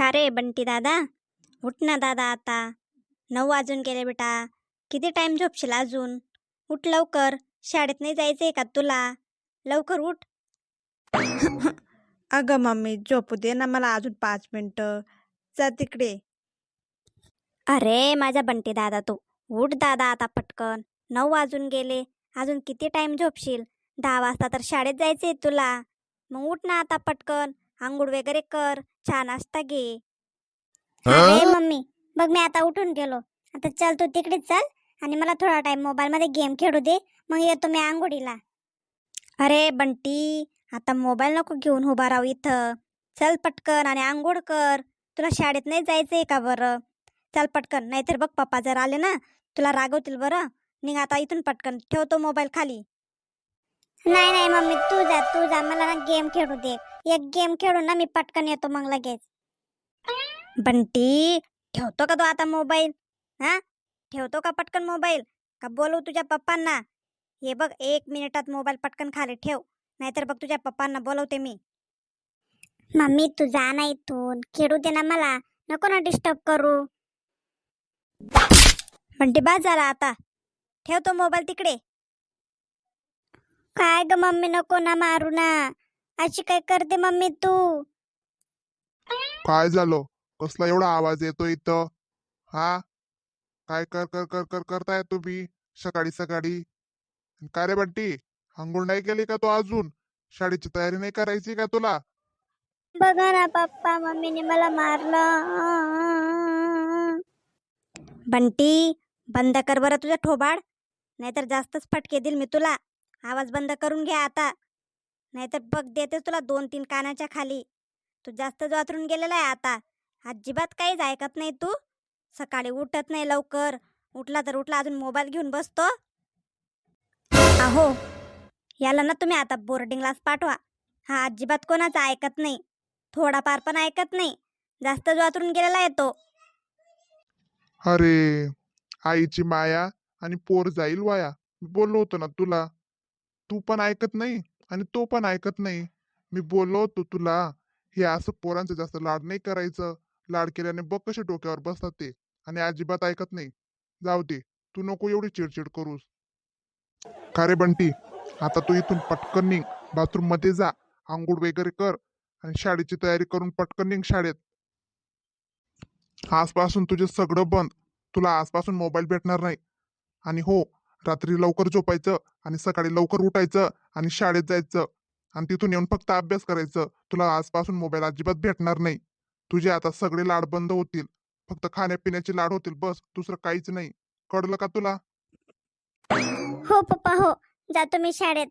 का रे बंटी दादा, उठ ना दादा आता. 9 वाजून गेले बेटा. किती टाइम झोपशील अजून? उठ लवकर, शाळेत नाही जायचंय का तुला? लवकर उठ. अगं मम्मी झोपू दे ना मला अजून 5 मिनिटं. जा तिकडे. अरे माझा बंटी दादा तू उठ दादा आता पटकन. 9 वाजून गेले, अजून किती टाइम झोपशील? 10 वाजता तर शाळेत जायचंय तुला. मग उठ ना आता पटकन, आंघोळ वगैरे कर, चहा नाश्ता घे. अरे मम्मी, बघ मी आता उठून गेलो. आता चल तू तिकडेच चल आणि मला थोडा टाइम मोबाईल मध्ये गेम खेळू दे, मग येतो मी आंघोळीला. अरे बंटी, आता मोबाईल नको घेऊन उभा राहू इथं. चल पटकन आणि आंघोळ कर. तुला शाळेत नाही जायचंय का बरं? चल पटकन, नाहीतर बघ पप्पा जर आले ना तुला रागवतील बरं. निघ आता इथून पटकन, ठेवतो मोबाईल खाली. नाही नाही मम्मी, तू जा, मला ना गेम खेळू दे. एक गेम खेळून ना मी पटकन येतो मग लगेच. बंटी, ठेवतो का तू आता मोबाईल? हा, ठेवतो का पटकन मोबाईल, का बोलू तुझ्या पप्पांना? हे बघ, 1 मिनिटात मोबाईल पटकन खाली ठेव, नाहीतर बघ तुझ्या पप्पांना बोलवते मी. मम्मी तू जा ना इथून, खेळू दे ना मला, नको ना डिस्टर्ब करू. बंटी बाज झाला आता, ठेवतो मोबाईल तिकडे. काय ग मम्मी, नको ना मारू ना, अशी काय करते मम्मी तू? काय झालं? कसला एवढा आवाज येतो इथं? हा, काय कर कर कर कर करताय तुम्ही सकाळी सकाळी? काय रे बंटी, अंघोळ नाही केली का तू अजून? शाळेची तयारी नाही करायची का तुला? बघा ना पप्पा, मम्मीने मला मारलं. बंटी, बंद कर बरं तुझं थोबाड, नाहीतर जास्तच फटके देईल मी तुला. आवाज बंद करून घ्या आता, नाहीतर बघ देतेच तुला 2-3 कानाच्या खाली. तू जास्त वातरून गेलेला आहे आता. अजिबात काहीच ऐकत नाही तू. सकाळी उठत नाही लवकर, उठला तर उठला अजून मोबाईल घेऊन बसतो. अहो, याला ना तुम्ही आता बोर्डिंगलाच पाठवा. हा अजिबात कोणाचं ऐकत नाही, थोडाफार पण ऐकत नाही. जास्त वातरून गेलेला आहे तो. अरे, आईची माया आणि पोर जाईल वाया. मी बोललो होतो ना तुला. तू पण ऐकत नाही आणि तो पण ऐकत नाही. मी बोललो होतो तुला, हे असं पोरांचं जास्त लाड नाही करायचं. लाड केल्याने बघ कसे डोक्यावर बसतात ते, आणि अजिबात ऐकत नाही. जाऊ दे, तू नको एवढी चिडचिड करूस. का रे बंटी, आता तू इथून पटकन निघ, बाथरूम मध्ये जा, आंघोळ वगैरे कर आणि शाळेची तयारी करून पटकन निघ शाळेत. आजपासून तुझे सगळं बंद. तुला आजपासून मोबाईल भेटणार नाही. आणि हो, रात्री लवकर झोपायचं आणि सकाळी लवकर उठायचं आणि शाळेत जायचं आणि तिथून येऊन फक्त अभ्यास करायचं. तुला आजपासून मोबाईल अजिबात भेटणार नाही. तुझे आता सगळे लाड बंद होतील. फक्त खाण्यापिण्याचे लाड होतील, बस, दुसरं काहीच नाही. कळलं का तुला? हो पप्पा हो, जातो मी शाळेत.